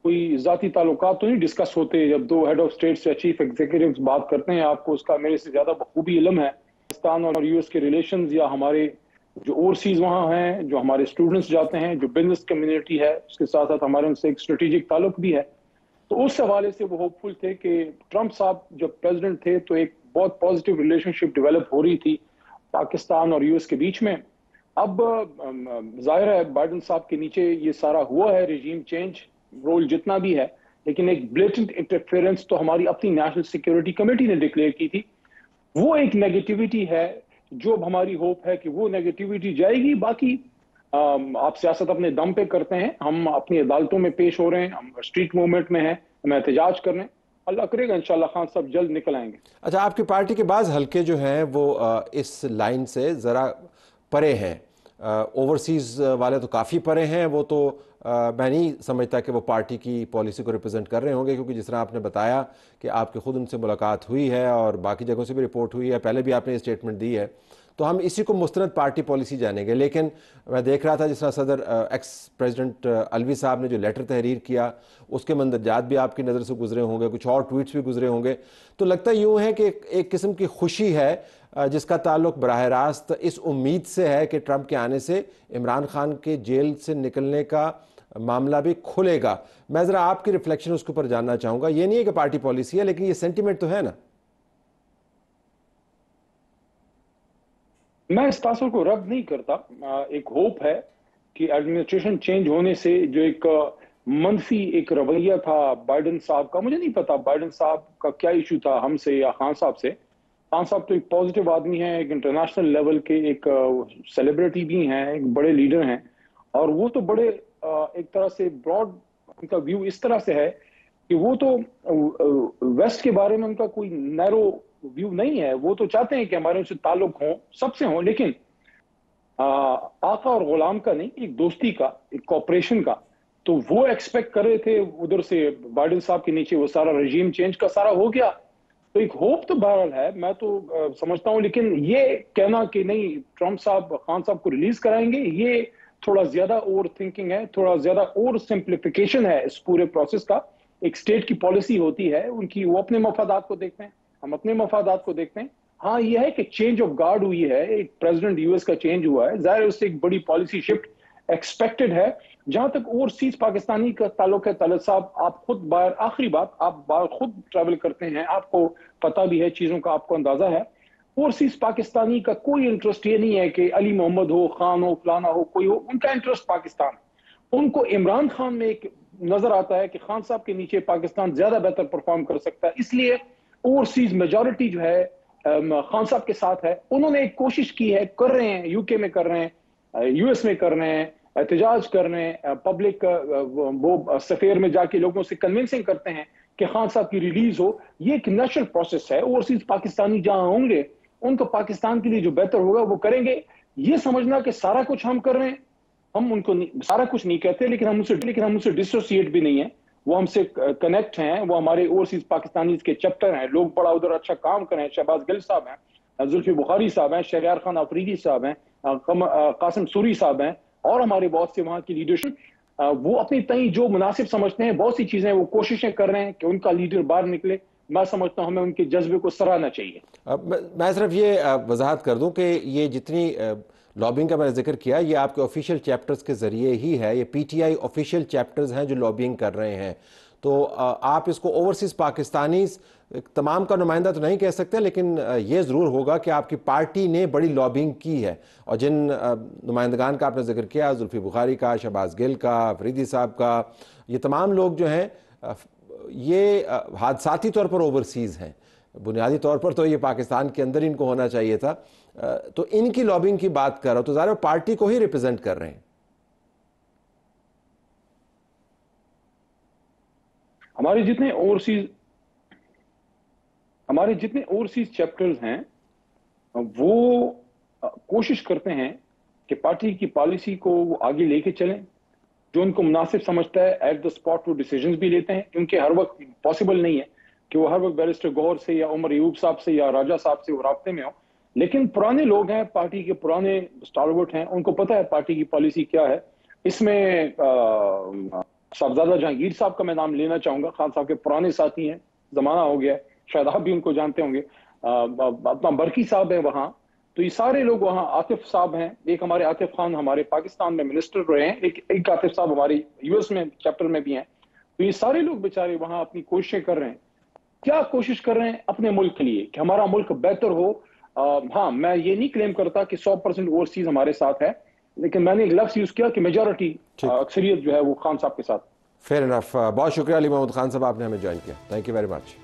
कोई ज़ाती ताल्लुकात तो नहीं डिस्कस होते। जब दो हेड ऑफ स्टेट या चीफ एग्जीक्यूटिव बात करते हैं, आपको उसका मेरे से ज़्यादा बखूबी इल्म है। पाकिस्तान और यूएस के रिलेशंस, या हमारे जो ओवरसीज़ वहाँ हैं, जो हमारे स्टूडेंट्स जाते हैं, जो बिजनेस कम्युनिटी है, उसके साथ साथ हमारे उनसे एक स्ट्रेटेजिक ताल्लुक भी है। तो उस हवाले से वो होपफुल थे कि ट्रंप साहब जब प्रेसिडेंट थे तो एक बहुत पॉजिटिव रिलेशनशिप डेवलप हो रही थी पाकिस्तान और यूएस के बीच में। अब जाहिर है बाइडन साहब के नीचे ये सारा हुआ है, रिजीम चेंज रोल जितना भी है, लेकिन एक ब्लेटेंट इंटरफेरेंस तो हमारी अपनी नेशनल सिक्योरिटी कमेटी ने डिक्लेयर की थी। वो एक नेगेटिविटी है, जो अब हमारी होप है कि वो नेगेटिविटी जाएगी। बाकी आप सियासत अपने दम पे करते हैं, हम अपनी अदालतों में पेश हो रहे हैं, हम स्ट्रीट मूवमेंट में हैं, हम एहतजाज कर रहे हैं। अल्लाह करेगा इंशाल्लाह खान साहब जल्द निकल आएंगे। अच्छा, आपकी पार्टी के बाज़ हल्के जो हैं वो इस लाइन से ज़रा परे हैं, ओवरसीज़ वाले तो काफ़ी परे हैं। वो तो मैं नहीं समझता कि वो पार्टी की पॉलिसी को रिप्रेजेंट कर रहे होंगे, क्योंकि जिस तरह आपने बताया कि आपके खुद उनसे मुलाकात हुई है और बाकी जगहों से भी रिपोर्ट हुई है, पहले भी आपने ये स्टेटमेंट दी है। तो हम इसी को मुस्तनद पार्टी पॉलिसी जानेंगे। लेकिन मैं देख रहा था जिस तरह सदर एक्स प्रेसिडेंट अलवी साहब ने जो लेटर तहरीर किया, उसके मंदरजात भी आपकी नज़र से गुजरे होंगे, कुछ और ट्वीट्स भी गुजरे होंगे, तो लगता यूँ है कि एक किस्म की खुशी है जिसका ताल्लुक बराह रास्त इस उम्मीद से है कि ट्रंप के आने से इमरान खान के जेल से निकलने का मामला भी खुलेगा। मैं ज़रा आपकी रिफ्लेक्शन उसके ऊपर जानना चाहूँगा। ये नहीं है कि पार्टी पॉलिसी है, लेकिन ये सेंटिमेंट तो है ना। मैं इस तासुर को रद्द नहीं करता। एक होप है कि एडमिनिस्ट्रेशन चेंज होने से जो एक मनफी एक रवैया था बाइडन साहब का, मुझे नहीं पता बाइडन साहब का क्या इशू था हमसे या खान साहब से। खान साहब तो एक पॉजिटिव आदमी हैं, एक इंटरनेशनल लेवल के एक सेलिब्रिटी भी हैं, एक बड़े लीडर हैं, और वो तो बड़े एक तरह से ब्रॉड उनका व्यू इस तरह से है कि वो तो वेस्ट के बारे में उनका कोई नैरो व्यू नहीं है। वो तो चाहते हैं कि हमारे उनसे ताल्लुक हो, सबसे हो, लेकिन आका और गुलाम का नहीं, एक दोस्ती का, एक कॉपरेशन का। तो वो एक्सपेक्ट कर रहे थे उधर से बाइडन साहब के नीचे वो सारा रजीम चेंज का सारा हो गया, तो एक होप तो बहरहाल है, मैं तो समझता हूं। लेकिन ये कहना कि नहीं ट्रंप साहब खान साहब को रिलीज कराएंगे, ये थोड़ा ज्यादा ओवर थिंकिंग है, थोड़ा ज्यादा ओवर सिंप्लीफिकेशन है इस पूरे प्रोसेस का। एक स्टेट की पॉलिसी होती है उनकी, वो अपने मफादात को देखते हैं, हम अपने मफादात को देखते हैं। हाँ यह है कि चेंज ऑफ गार्ड हुई है, एक प्रेसिडेंट यूएस का चेंज हुआ है, जाहिर उससे एक बड़ी पॉलिसी शिफ्ट एक्सपेक्टेड है। जहां तक ओवरसीज पाकिस्तानी का ताल्लुक है, तलत साहब आप खुद बाहर, आखिरी बात, आप बाहर खुद ट्रैवल करते हैं, आपको पता भी है चीजों का, आपको अंदाजा है। ओवरसीज पाकिस्तानी का कोई इंटरेस्ट ये नहीं है कि अली मोहम्मद हो, खान हो, फलाना हो, कोई हो, उनका इंटरेस्ट पाकिस्तान। उनको इमरान खान में एक नजर आता है कि खान साहब के नीचे पाकिस्तान ज्यादा बेहतर परफॉर्म कर सकता है, इसलिए ओवरसीज मेजॉरिटी जो है खान साहब के साथ है। उन्होंने एक कोशिश की है, कर रहे हैं, यूके में कर रहे हैं, यूएस में कर रहे हैं, एहतजाज कर रहे हैं, पब्लिक वो सफेयर में जाके लोगों से कन्विंसिंग करते हैं कि खान साहब की रिलीज हो। ये एक नेशनल प्रोसेस है। ओवरसीज पाकिस्तानी जहां होंगे उनको पाकिस्तान के लिए जो बेहतर होगा वो करेंगे। ये समझना कि सारा कुछ हम कर रहे हैं, हम उनको सारा कुछ नहीं कहते, लेकिन हम उनसे डिसोसिएट भी नहीं है, वो हमसे कनेक्ट हैं, वो हमारे ओवरसीज पाकिस्तानी के चैप्टर हैं। लोग बड़ा उधर अच्छा काम कर रहे हैं, शहबाज गिल साहब हैं, जुल्फी बुखारी साहब हैं, शहरियार खान अफरीदी साहब हैं, कासिम सूरी साहब हैं, और हमारे बहुत से वहां की लीडरशिप, वो अपनी तई जो मुनासिब समझते हैं, बहुत सी चीजें वो कोशिशें कर रहे हैं कि उनका लीडर बाहर निकले। मैं समझता हूं हमें उनके जज्बे को सराहना चाहिए। मैं सिर्फ ये वजाहत कर दूं कि ये जितनी लॉबिंग का मैंने जिक्र किया, ये आपके ऑफिशियल चैप्टर्स के ज़रिए ही है, ये पीटीआई ऑफिशियल चैप्टर्स हैं जो लॉबिंग कर रहे हैं। तो आप इसको ओवरसीज़ पाकिस्तानी तमाम का नुमाइंदा तो नहीं कह सकते, लेकिन ये ज़रूर होगा कि आपकी पार्टी ने बड़ी लॉबिंग की है। और जिन नुमाइंदगान का आपने जिक्र किया, जुल्फी बुखारी का, शहबाज गिल का, अफरीदी साहब का, ये तमाम लोग जो हैं ये हादसाती तौर पर ओवरसीज़ हैं। बुनियादी तौर पर तो ये पाकिस्तान के अंदर इनको होना चाहिए था। तो इनकी लॉबिंग की बात कर रहा हूं, तो ज़ाहिर पार्टी को ही रिप्रेजेंट कर रहे हैं। हमारे जितने ओवरसीज चैप्टर्स हैं वो कोशिश करते हैं कि पार्टी की पॉलिसी को वो आगे लेके चलें, जो उनको मुनासिब समझता है। एट द स्पॉट वो डिसीजंस भी लेते हैं, क्योंकि हर वक्त पॉसिबल नहीं है कि वो हर वक्त बैरिस्टर गौहर से या उमर अयूब साहब से या राजा साहब से वो राब्ते में हो। लेकिन पुराने लोग हैं, पार्टी के पुराने स्टालवर्ट हैं, उनको पता है पार्टी की पॉलिसी क्या है। इसमें साहबजादा जहांगीर साहब का मैं नाम लेना चाहूंगा, खान साहब के पुराने साथी हैं, जमाना हो गया, शायद आप भी उनको जानते होंगे। अपना बरकी साहब है वहां, तो ये सारे लोग वहां, आतिफ साहब हैं, एक हमारे आतिफ खान हमारे पाकिस्तान में मिनिस्टर रहे हैं, एक आतिफ साहब हमारे यूएस में चैप्टर में भी हैं। तो ये सारे लोग बेचारे वहां अपनी कोशिशें कर रहे हैं। क्या कोशिश कर रहे हैं? अपने मुल्क के लिए, कि हमारा मुल्क बेहतर हो। हाँ, मैं ये नहीं क्लेम करता कि 100% ओवरसीज हमारे साथ है, लेकिन मैंने एक लफ्ज यूज किया कि मेजॉरिटी, अक्सरियत जो है वो खान साहब के साथ। Fair enough. बहुत शुक्रिया अली मोहम्मद खान साहब, आपने हमें ज्वाइन किया। Thank you very much.